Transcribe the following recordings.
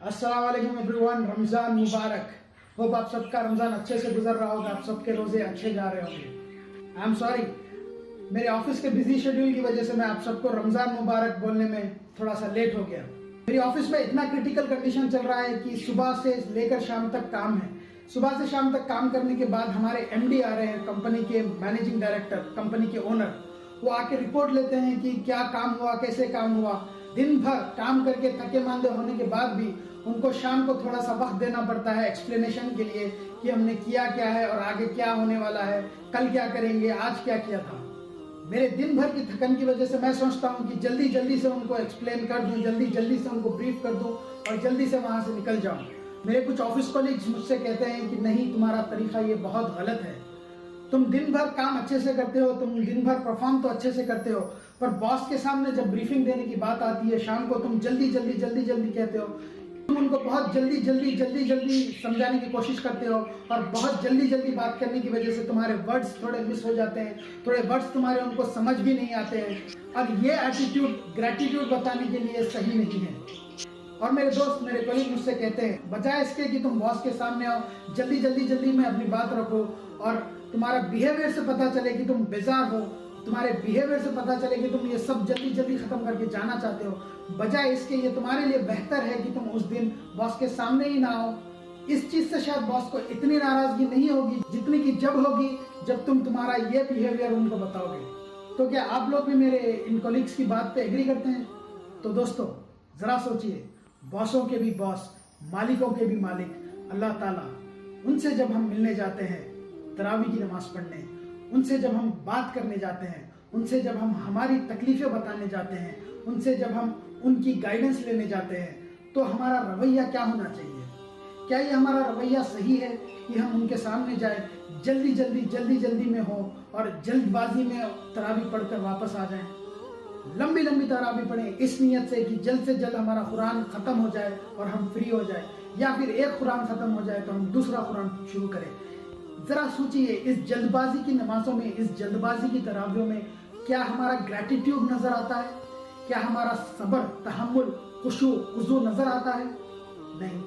अस्सलाम वालेकुम एवरीवन, रमज़ान मुबारक। होप आप सबका रमज़ान अच्छे से गुजर रहा होगा, आप सबके रोज़े अच्छे जा रहे होंगे। आई एम सॉरी, मेरे ऑफिस के बिजी शेड्यूल की वजह से मैं आप सबको रमज़ान मुबारक बोलने में थोड़ा सा लेट हो गया। मेरी ऑफिस में इतना क्रिटिकल कंडीशन चल रहा है कि सुबह से लेकर शाम तक काम है। सुबह से शाम तक काम करने के बाद हमारे एमडी आ रहे हैं, कंपनी के मैनेजिंग डायरेक्टर, कंपनी के ओनर। वो आके रिपोर्ट लेते हैं कि क्या काम हुआ, कैसे काम हुआ। दिन भर काम करके थके मांदे होने के बाद भी उनको शाम को थोड़ा सा वक्त देना पड़ता है एक्सप्लेनेशन के लिए कि हमने किया क्या है और आगे क्या होने वाला है, कल क्या करेंगे, आज क्या किया था। मेरे दिन भर की थकन की वजह से मैं सोचता हूँ कि जल्दी जल्दी से उनको एक्सप्लेन कर दूं, जल्दी जल्दी से उनको ब्रीफ कर दूं और जल्दी से वहां से निकल जाऊं। मेरे कुछ ऑफिस कॉलीग्स मुझसे कहते हैं कि नहीं, तुम्हारा तरीका ये बहुत गलत है। तुम दिन भर काम अच्छे से करते हो, तुम दिन भर परफॉर्म तो अच्छे से करते हो, पर बॉस के सामने जब ब्रीफिंग देने की बात आती है शाम को तुम जल्दी जल्दी जल्दी जल्दी कहते हो। तुम उनको बहुत जल्दी जल्दी जल्दी जल्दी समझाने की कोशिश करते हो और बहुत जल्दी जल्दी बात करने की वजह से तुम्हारे वर्ड्स थोड़े मिस हो जाते हैं, थोड़े वर्ड्स तुम्हारे उनको समझ भी नहीं आते हैं। और ये एटीट्यूड ग्रेटिट्यूड बताने के लिए सही नहीं है। और मेरे दोस्त, मेरे कलीग मुझसे कहते हैं बजाय इसके कि तुम बॉस के सामने आओ, जल्दी जल्दी जल्दी में अपनी बात रखो और तुम्हारा बिहेवियर से पता चले कि तुम बेजार हो, तुम्हारे बिहेवियर से पता चले कि तुम ये सब जल्दी जल्दी खत्म करके जाना चाहते हो, बजाय इसके ये तुम्हारे लिए बेहतर है कि तुम उस दिन बॉस के सामने ही ना आओ। इस चीज से शायद बॉस को इतनी नाराजगी नहीं होगी जितनी की जब होगी जब तुम तुम्हारा ये बिहेवियर उनको बताओगे। तो क्या आप लोग भी मेरे इन कॉलीग्स की बात पे एग्री करते हैं? तो दोस्तों जरा सोचिए, बॉसों के भी बॉस, मालिकों के भी मालिक अल्लाह ताला, उनसे जब हम मिलने जाते हैं तरावी की नमाज पढ़ने, उनसे जब हम बात करने जाते हैं, उनसे जब हम हमारी तकलीफें बताने जाते हैं, उनसे जब हम उनकी गाइडेंस लेने जाते हैं, तो हमारा रवैया क्या होना चाहिए? क्या ये हमारा रवैया सही है कि हम उनके सामने जाए, जल्दी जल्दी जल्दी जल्दी में हो और जल्दबाजी में तरावी पढ़कर वापस आ जाएं? लंबी लंबी तरावी पढ़ें इस नियत से कि जल्द से जल्द हमारा कुरान खत्म हो जाए और हम फ्री हो जाए, या फिर एक कुरान खत्म हो जाए तो हम दूसरा कुरान शुरू करें। जरा सोचिए, इस जल्दबाजी की नमाजों में, इस जल्दबाजी की तरावियों में क्या हमारा ग्रेटिट्यूड नजर आता है? क्या हमारा सब्र, तहम्मुल, खुशू, खुजू नजर आता है? नहीं।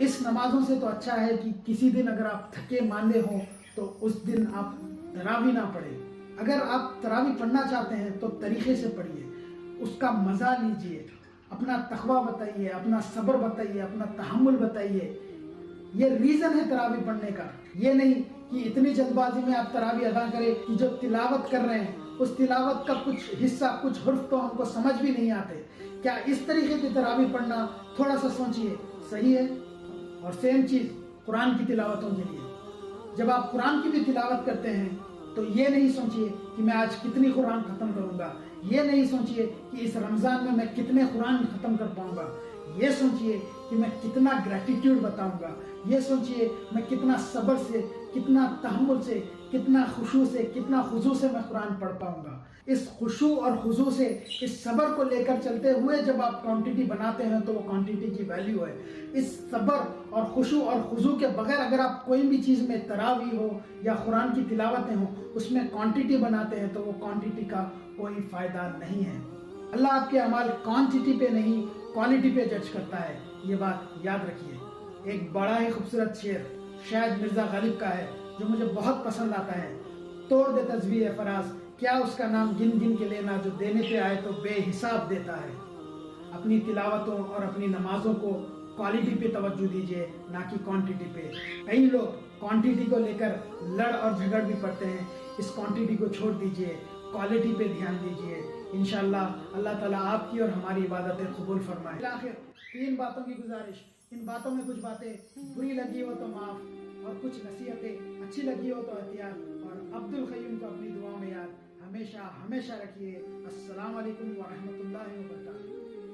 इस नमाजों से तो अच्छा है कि किसी दिन अगर आप थके मांदे हो तो उस दिन आप तरावी ना पढ़े। अगर आप तरावी पढ़ना चाहते हैं तो तरीके से पढ़िए, उसका मजा लीजिए, अपना तकवा बताइए, अपना सब्र बताइए, अपना तहम्मुल बताइए। ये रीजन है तरावी पढ़ने का। ये नहीं कि इतनी जल्दबाजी में आप तरावी अदा करें कि जो तिलावत कर रहे हैं उस तिलावत का कुछ हिस्सा, कुछ हुर्फ तो हमको समझ भी नहीं आते। क्या इस तरीके की तरावी पढ़ना, थोड़ा सा सोचिए, सही है? और सेम चीज कुरान की तिलावतों के लिए, जब आप कुरान की भी तिलावत करते हैं तो ये नहीं सोचिए कि मैं आज कितनी कुरान खत्म करूंगा, ये नहीं सोचिए कि इस रमजान में मैं कितने कुरान खत्म कर पाऊंगा, ये सोचिए कि मैं कितना ग्रेटिट्यूड बताऊंगा, ये सोचिए मैं कितना सब्र से, कितना तहम्मुल से, कितना खुशू से, कितना खुजू से मैं कुरान पढ़ पाऊंगा। इस खुशू और खुजू से, इस सब्र को लेकर चलते हुए जब आप क्वांटिटी बनाते हैं तो वो क्वांटिटी की वैल्यू है। इस सब्र और खुशू और खुजू के बगैर अगर आप कोई भी चीज में तरावी हो या कुरान की तिलावतें हो, उसमें क्वांटिटी बनाते हैं तो वो क्वांटिटी का कोई फायदा नहीं है। अल्लाह आपके अमाल क्वांटिटी पे नहीं, क्वालिटी पे जज करता है, ये बात याद रखिए। एक बड़ा ही खूबसूरत शेर शायद मिर्जा गालिब का है जो मुझे बहुत पसंद आता है। तोड़ दे तस्वीर फराज, क्या उसका नाम गिन गिन के लेना, जो देने पे आए तो बेहिसाब देता है। अपनी तिलावतों और अपनी नमाजों को क्वालिटी पे तवज्जो दीजिए, ना कि क्वांटिटी पे। कई लोग क्वांटिटी को लेकर लड़ और झगड़ भी पड़ते हैं। इस क्वांटिटी को छोड़ दीजिए, क्वालिटी पे ध्यान दीजिए। इंशाअल्लाह अल्लाह ताला आपकी और हमारी इबादतें कबूल फरमाए। आखिर 3 बातों की गुजारिश, इन बातों में कुछ बातें बुरी लगी हो तो माफ, और कुछ नसीहतें अच्छी लगी हो तो एहतियात, और अब्दुल क़य्यूम को अपनी दुआ में याद हमेशा हमेशा रखिए। अस्सलाम वालेकुम व रहमतुल्लाहि व बरकातहू।